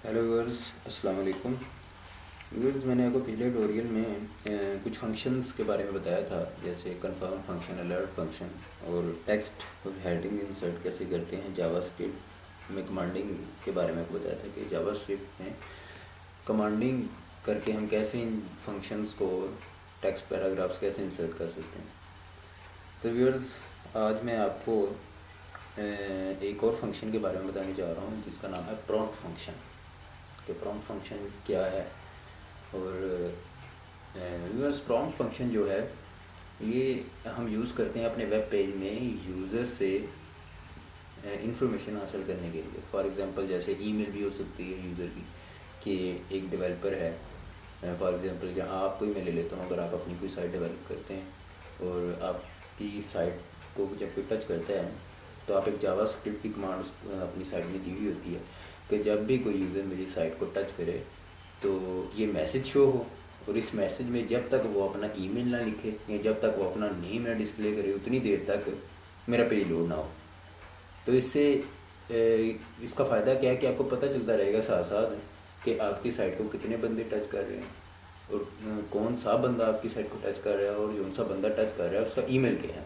Hello viewers, अस्सलाम वालेकुम। Viewers, मैंने आपको पिछले ट्यूटोरियल में कुछ फंक्शंस के बारे में बताया था, जैसे कंफर्म फंक्शन, अलर्ट फंक्शन और टेक्स्ट और हेडिंग इंसर्ट कैसे करते हैं। जावास्क्रिप्ट में कमांडिंग के बारे में आपको बताया था कि जावास्क्रिप्ट में कमांडिंग करके हम कैसे इन फंक्शंस को, टेक्स्ट पैराग्राफ्स कैसे इंसर्ट कर सकते हैं। तो व्यूअर्स, आज मैं आपको एक और फंक्शन के बारे में बताने जा रहा हूँ जिसका नाम है प्रॉम्प्ट फंक्शन। कि प्रॉम्प्ट फंक्शन क्या है। और व्यूअर्स, प्रॉम्प्ट फंक्शन जो है ये हम यूज़ करते हैं अपने वेब पेज में यूज़र से इंफॉर्मेशन हासिल करने के लिए। फॉर एग्ज़ाम्पल, जैसे ईमेल भी हो सकती है यूज़र की, कि एक डेवलपर है। फॉर एग्ज़ाम्पल, जहाँ आपको ही मैं ले लेता हूँ, अगर आप अपनी कोई साइट डेवलप करते हैं और आपकी साइट को जब कोई टच करता है तो आप एक जावास्क्रिप्ट की कमांड अपनी साइट में दी हुई होती है कि जब भी कोई यूज़र मेरी साइट को टच करे तो ये मैसेज शो हो, और इस मैसेज में जब तक वो अपना ईमेल ना लिखे या जब तक वो अपना नेम ना डिस्प्ले करे उतनी देर तक मेरा पेज लोड ना हो। तो इससे इसका फ़ायदा क्या है कि आपको पता चलता रहेगा साथ साथ कि आपकी साइट को कितने बंदे टच कर रहे हैं और कौन सा बंदा आपकी साइट को टच कर रहा है और कौन सा बंदा टच कर रहा है उसका ईमेल क्या है।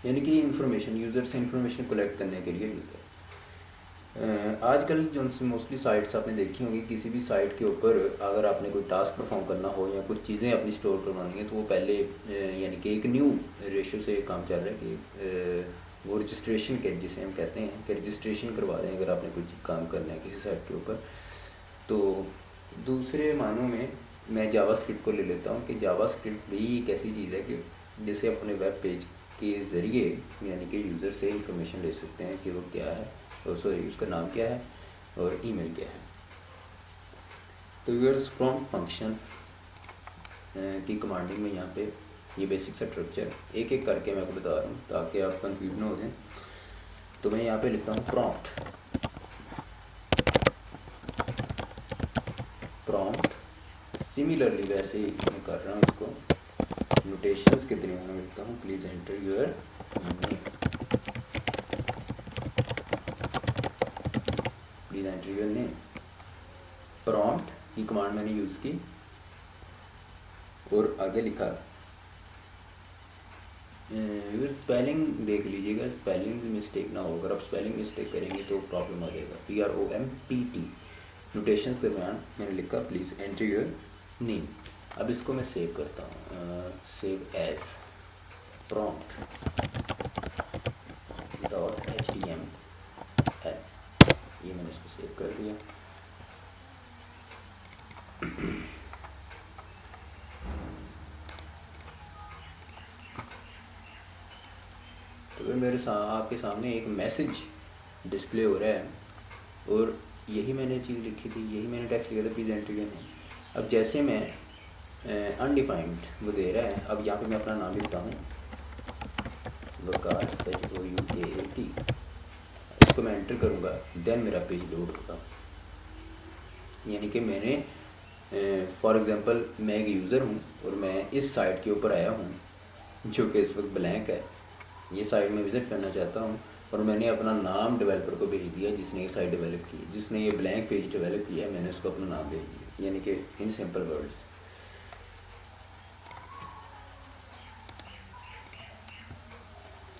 यानी कि इन्फॉर्मेशन यूज़र से इन्फॉर्मेशन कलेक्ट करने के लिए मिलता है। आजकल जो मोस्टली साइट्स आपने देखी होंगी, किसी भी साइट के ऊपर अगर आपने कोई टास्क परफॉर्म करना हो या कुछ चीज़ें अपनी स्टोर करवानी है तो वो पहले यानी कि एक न्यू रेशो से काम चल रहा है कि वो रजिस्ट्रेशन के, जिसे हम कहते हैं कि रजिस्ट्रेशन करवा दें अगर आपने कुछ काम करना है किसी साइट के ऊपर। तो दूसरे मानों में मैं जावास्क्रिप्ट को ले लेता हूँ कि जावास्क्रिप्ट भी एक ऐसी चीज़ है कि जिसे अपने वेब पेज के ज़रिए यानी कि यूज़र से इंफॉर्मेशन ले सकते हैं कि वो क्या है, और सॉरी उसका नाम क्या है और ईमेल क्या है। तो व्यूअर्स, प्रॉम्प्ट फंक्शन की कमांडिंग में यहाँ पे ये बेसिक सा स्ट्रक्चर एक एक करके मैं आपको बता रहा हूँ ताकि आप कंफ्यूज ना हो जाएं। तो मैं यहाँ पे लिखता हूँ प्रॉम्प्ट। प्रॉम्प्ट सिमिलरली वैसे ही मैं कर रहा हूँ इसको, नोटेशंस के तरीके में लिखता हूँ, please enter your name, please enter your name. Prompt की कमांड मैंने यूज़ की और आगे लिखा। स्पेलिंग देख लीजिएगा, स्पेलिंग मिस्टेक ना हो। अगर आप स्पेलिंग मिस्टेक करेंगे तो प्रॉब्लम आ जाएगा। PROMPT नोटेशंस के दौरान मैंने लिखा प्लीज़ एंटर योर नेम। अब इसको मैं सेव करता हूँ, सेव एज प्रॉम्प्ट .html। ये मैंने इसको सेव कर दिया। तो फिर मेरे आपके सामने एक मैसेज डिस्प्ले हो रहा है और यही मैंने चीज़ लिखी थी, यही मैंने टेक्स्ट लिखा था, प्लीज़ एंटर योर नेम। अब जैसे मैं अनडिफाइंड वो दे रहा है, अब यहाँ पे मैं अपना नाम लिखता हूँ, वकार HOUKAT। इसको मैं एंटर करूँगा, देन मेरा पेज लोड होगा। यानी कि मैंने फॉर एग्ज़ाम्पल मैं एक यूज़र हूँ और मैं इस साइट के ऊपर आया हूँ जो कि इस वक्त ब्लैंक है। ये साइट में विज़िट करना चाहता हूँ और मैंने अपना नाम डेवलपर को भेज दिया जिसने ये साइट डेवलप की, जिसने ये ब्लैंक पेज डेवलप किया है, मैंने उसको अपना नाम भेज दिया। यानी कि इन सिंपल वर्ड्स।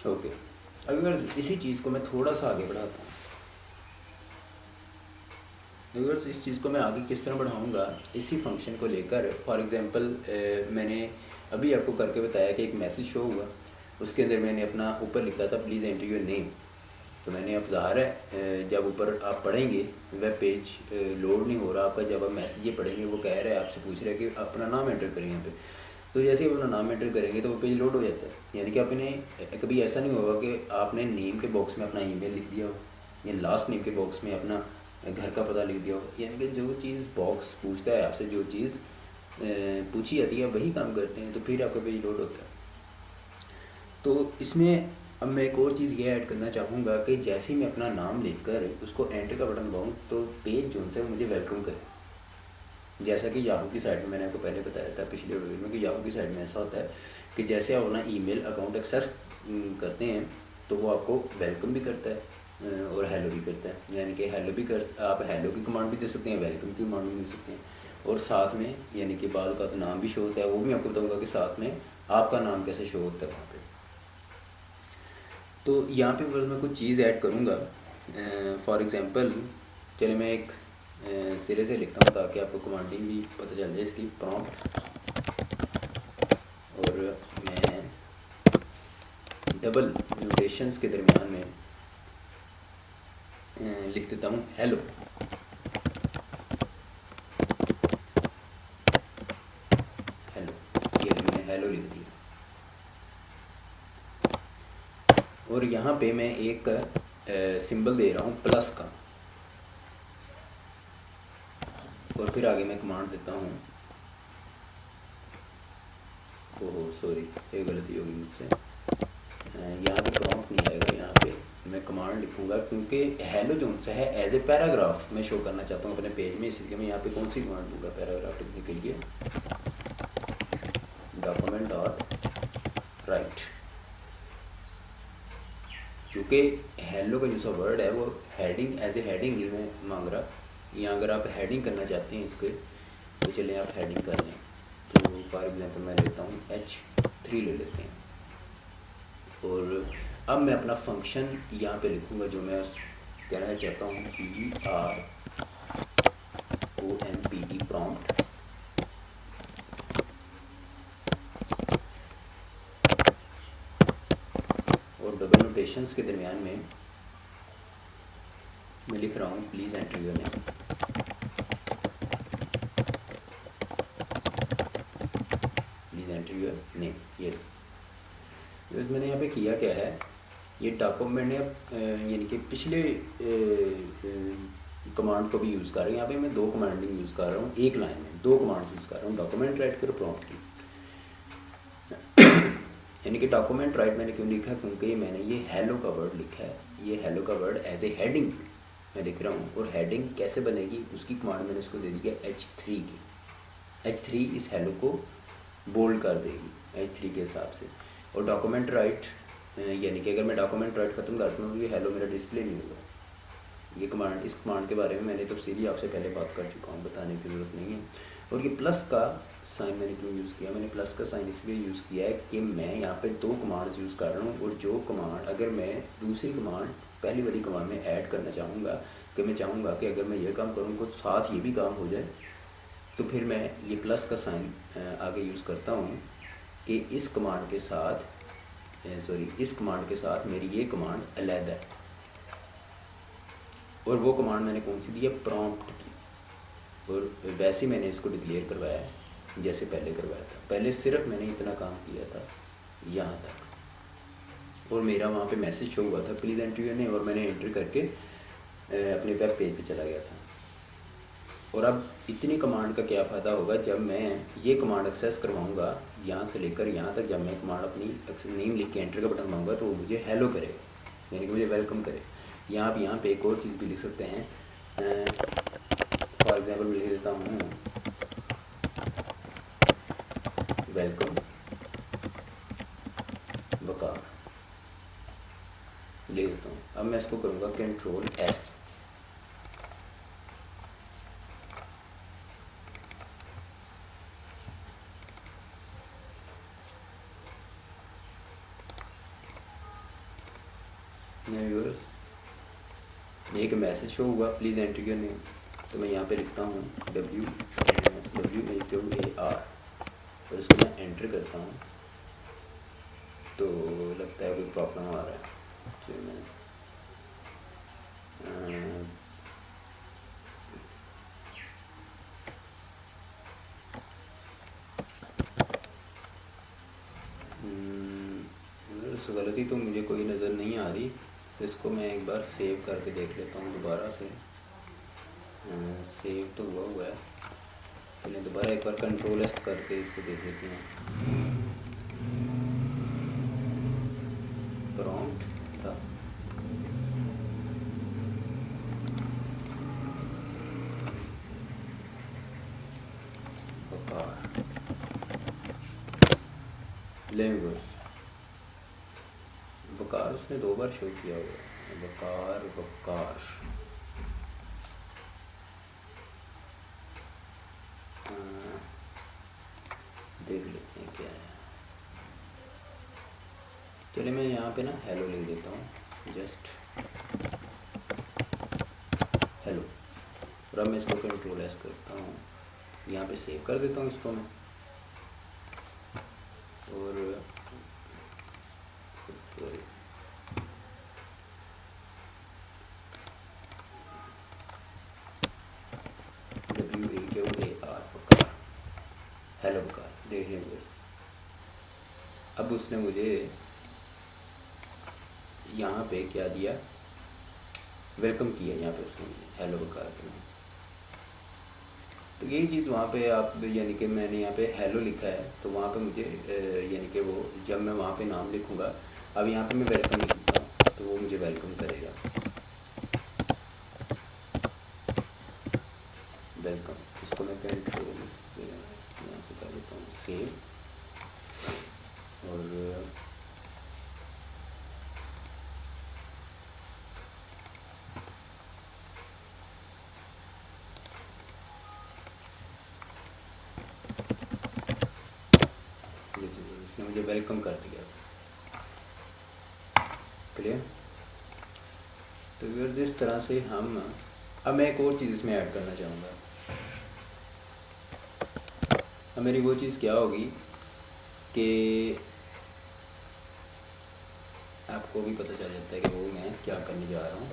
ओके, अब अगर इसी चीज़ को मैं थोड़ा सा आगे बढ़ाता हूँ, अगर इस चीज़ को मैं आगे किस तरह बढ़ाऊँगा, इसी फंक्शन को लेकर। फॉर एग्ज़ाम्पल, मैंने अभी आपको करके बताया कि एक मैसेज शो हुआ, उसके अंदर मैंने अपना ऊपर लिखा था प्लीज़ एंटर योर नेम। तो मैंने अब ज़ाहिर है जब ऊपर आप पढ़ेंगे वेब पेज लोड नहीं हो रहा आपका, जब आप मैसेज ये पढ़ेंगे वो कह रहा है, आपसे पूछ रहा है कि अपना नाम एंटर करें यहाँ पे। तो जैसे ही अपना नाम एंटर करेंगे तो वो पेज लोड हो जाता है। यानी कि आपने कभी ऐसा नहीं होगा कि आपने नेम के बॉक्स में अपना ईमेल लिख दिया हो या लास्ट नेम के बॉक्स में अपना घर का पता लिख दिया हो। यानी कि जो चीज़ बॉक्स पूछता है आपसे, जो चीज़ पूछी जाती है वही काम करते हैं, तो फिर आपका पेज लोड होता है। तो इसमें अब मैं एक और चीज़ ये ऐड करना चाहूँगा कि जैसे ही मैं अपना नाम लिखकर उसको एंटर का बटन दबाऊँ तो पेज जो है मुझे वेलकम करे। जैसा कि याहू की साइट में मैंने आपको पहले बताया था पिछले वीडियो में कि याहू की साइट में ऐसा होता है कि जैसे आप अपना ईमेल अकाउंट एक्सेस करते हैं तो वो आपको वेलकम भी करता है और हेलो भी करता है, यानी कि हेलो भी कर, आप हेलो की कमांड भी दे सकते हैं, वेलकम की कमांड भी दे सकते हैं, और साथ में यानी कि बाद का तो नाम भी शो होता है, वो भी मैं आपको बताऊंगा कि साथ में आपका नाम कैसे शो होता है वहाँ पे। तो यहाँ पे अगर मैं कुछ चीज़ ऐड करूँगा, फॉर एग्ज़ाम्पल चलिए मैं एक सिरे से लिखता हूँ ताकि आपको कमांडिंग भी पता चल जाए इसकी, प्रॉम्प्ट, और मैं डबल नोटेशंस के दरमियान में लिख देता हूँ हेलो। हेलो, ये मैंने हेलो लिख दिया, और यहाँ पे मैं एक सिंबल दे रहा हूँ प्लस का, और फिर आगे मैं कमांड देता हूँ, ओह सॉरी ये गलती होगी मुझसे, यहाँ पे प्रॉम्प्ट नहीं आएगा, यहाँ पे मैं कमांड लिखूँगा क्योंकि हेलो जो सा है एज ए पैराग्राफ मैं शो करना चाहता हूँ अपने पेज में, इसलिए मैं यहाँ पे कौन सी कमांड दूँगा पैराग्राफ लिखने के लिए, डॉक्यूमेंट डॉट राइट, क्योंकि हेलो का जो सा वर्ड है वो हेडिंग एज ए हेडिंग नहीं मैं मांग रहा, या अगर आप हेडिंग करना चाहते हैं इसके तो चलिए आप हेडिंग कर लें, तो फॉर एग्जांपल मैं लेता हूँ H3 ले लेते हैं, और अब मैं अपना फंक्शन यहाँ पे लिखूँगा जो मैं कहना चाहता हूँ, PROMPT प्रॉम्प्ट, और डबल नोटेशंस के दरमियान में मैं लिख रहा हूँ please enter your name, please enter your name. ये तो मैंने यहाँ पे किया क्या है, ये डॉक्यूमेंट यानी कि पिछले कमांड को भी यूज़ कर रहे हैं, यहाँ पे मैं दो कमांडिंग यूज़ कर रहा हूँ, एक लाइन में दो कमांड यूज़ कर रहा हूँ, डॉक्यूमेंट राइट कर प्रॉम्प्ट की। यानी कि डॉक्यूमेंट राइट मैंने क्यों लिखा, क्योंकि मैंने ये हेलो का वर्ड लिखा है, ये हेलो का वर्ड एज ए हेडिंग मैं लिख रहा हूँ, और हेडिंग कैसे बनेगी उसकी कमांड मैंने इसको दे दी है H3 की, H3 इस हेलो को बोल्ड कर देगी H3 के हिसाब से, और डॉक्यूमेंट राइट यानी कि अगर मैं डॉक्यूमेंट राइट ख़त्म करता हूँ तो ये हेलो मेरा डिस्प्ले नहीं होगा। ये कमांड, इस कमांड के बारे में मैंने तफसीली आपसे पहले बात कर चुका हूँ, बताने की ज़रूरत नहीं है। और ये प्लस का साइन मैंने क्यों यूज़ किया, मैंने प्लस का साइन इसलिए यूज़ किया है कि मैं यहाँ पे दो कमांड्स यूज़ कर रहा हूँ, और जो कमांड अगर मैं दूसरी कमांड पहली वाली कमांड में ऐड करना चाहूँगा, कि मैं चाहूँगा कि अगर मैं ये काम करूँ तो साथ ये भी काम हो जाए, तो फिर मैं ये प्लस का साइन आगे यूज़ करता हूँ कि इस कमांड के साथ इस कमांड के साथ मेरी ये कमांड अलग है, और वो कमांड मैंने कौन सी दी है, प्रॉम्प्ट की, और वैसे मैंने इसको डिक्लेयर करवाया है जैसे पहले करवाया था। पहले सिर्फ मैंने इतना काम किया था यहाँ तक, और मेरा वहाँ पे मैसेज शो हुआ था प्लीज़ एंटर योर नेम, और मैंने एंटर करके अपने वेब पेज पे चला गया था। और अब इतनी कमांड का क्या फ़ायदा होगा, जब मैं ये कमांड एक्सेस करवाऊँगा यहाँ से लेकर यहाँ तक, जब मैं कमांड अपनी नेम लिख के एंटर का बटन दबाऊँगा तो वो मुझे हेलो करेगा, यानी कि मुझे वेलकम करे। यहाँ आप यहाँ पे एक और चीज़ भी लिख सकते हैं, फॉर एग्जांपल मैं लिख देता हूँ वेलकम वकार, ले देता हूँ। अब मैं इसको करूँगा कंट्रोल S, एक मैसेज शो हुआ प्लीज़ एंटर योर नेम, तो मैं यहाँ पे लिखता हूँ WWAR, और इसको मैं एंटर करता हूँ, तो लगता है कोई प्रॉब्लम आ रहा है, तो मैं गलती तो मुझे कोई नज़र नहीं आ रही, तो इसको मैं एक बार सेव करके देख लेता हूँ दोबारा से। सेव तो हुआ है, चलिए दोबारा एक बार कंट्रोल S करके इसको देख लेते हैं। प्रॉम्प्ट था, लैंग्वेज बकार उसने 2 बार शो किया हुआ है, वकार वकार देख लेते हैं क्या है। चलिए मैं यहाँ पे ना हेलो लिख देता हूँ, जस्ट हेलो। और अब मैं इसको कंट्रोल एस करता हूँ, यहाँ पे सेव कर देता हूँ इसको मैं। और सॉरी WAKAR वकार, हेलो वकार। देख लें बस, अब उसने मुझे यहाँ पे क्या दिया, वेलकम किया यहाँ पे उसने हेलो वकार के। तो यही चीज़ वहाँ पे आप, यानी कि मैंने यहाँ पे हेलो लिखा है, तो वहाँ पे मुझे यानी कि वो जब मैं वहाँ पे नाम लिखूँगा, अब यहाँ पे मैं वेलकम लिखूँगा तो वो मुझे वेलकम करेगा। वेलकम, इसको मैं कंट्रोल यहाँ से कर लेता हूँ सेव। और उसने मुझे वेलकम कर दिया। क्लियर? तो व्यूअर्स इस तरह से हम, अब मैं एक और चीज़ इसमें ऐड करना चाहूँगा। अब मेरी वो चीज़ क्या होगी कि आपको भी पता चल जाता है कि वो मैं क्या करने जा रहा हूँ।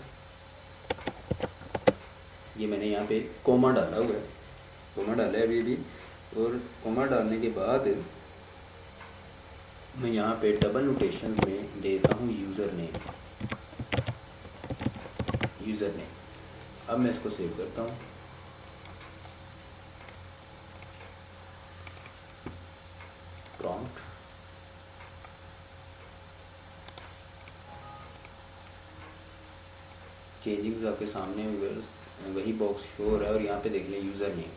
ये मैंने यहाँ पे कोमा डाला हुआ है, कोमा डाला है अभी भी। और कोमा डालने के बाद मैं यहाँ पे डबल नोटेशंस में देता हूँ यूज़र नेम, यूज़र नेम। अब मैं इसको सेव करता हूँ। प्रॉम्प्ट, चेंजिंग्स आपके सामने वही बॉक्स शो हो रहा है। और यहाँ पे देख लें यूज़र नेम,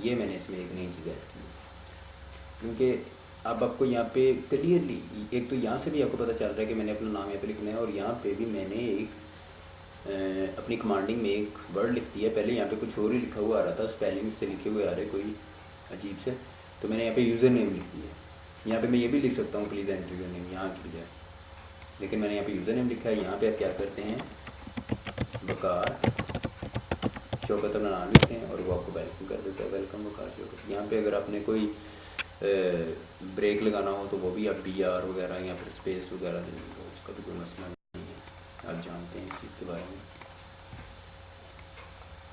ये मैंने इसमें एक नई चीज़ ऐड की, क्योंकि अब आपको यहाँ पे क्लियरली, एक तो यहाँ से भी आपको पता चल रहा है कि मैंने अपना नाम यहाँ पे लिखना है। और यहाँ पे भी मैंने एक अपनी कमांडिंग में एक वर्ड लिख दिया। पहले यहाँ पे कुछ और ही लिखा हुआ आ रहा था, स्पेलिंग से लिखे हुए आ रहे कोई अजीब से, तो मैंने यहाँ पे यूज़र नेम लिख दिया। यहाँ पे मैं ये भी लिख सकता हूँ प्लीज़ एंटर यूज़र नेम यहाँ की बजाय, लेकिन मैंने यहाँ पे यूज़र नेम लिखा है। यहाँ पे आप क्या करते हैं, वकार शौकत अपना नाम लिखते हैं और वो आपको वेलकम कर देता है, वेलकम वकार शौकत। यहाँ पे अगर आपने कोई ब्रेक लगाना हो तो वो भी आप BR वगैरह या फिर स्पेस वगैरह देंगे, तो उसका भी कोई मसला नहीं है, आप जानते हैं इस चीज़ के बारे में।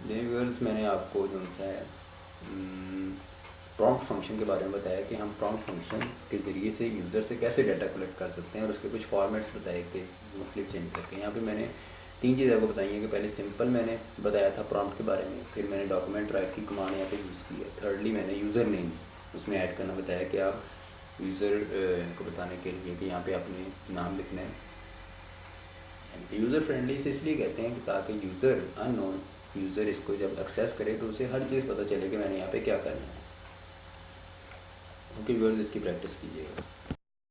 व्यूअर्स मैंने आपको जो सा है प्रॉम्प्ट फंक्शन के बारे में बताया कि हम प्रॉम्प्ट फंक्शन के ज़रिए से यूज़र से कैसे डाटा कलेक्ट कर सकते हैं, और उसके कुछ फॉर्मेट्स बताए थे मुख्तलिफ चेंज करके। यहाँ पे मैंने 3 चीज़ें आपको बताई हैं कि पहले सिंपल मैंने बताया था प्रॉम्प्ट के बारे में, फिर मैंने डॉक्यूमेंट राइट की कमांड यहाँ पे यूज़ की है, थर्डली मैंने यूज़र नेम उसमें ऐड करना बताया कि आप यूज़र को बताने के लिए कि यहाँ पे आपने नाम लिखना है। यूज़र फ्रेंडली से इसलिए कहते हैं कि ताकि यूज़र अननोन यूज़र इसको जब एक्सेस करे तो उसे हर चीज़ पता चले कि मैंने यहाँ पे क्या करना है। ओके व्यूअर्स, इसकी प्रैक्टिस कीजिएगा।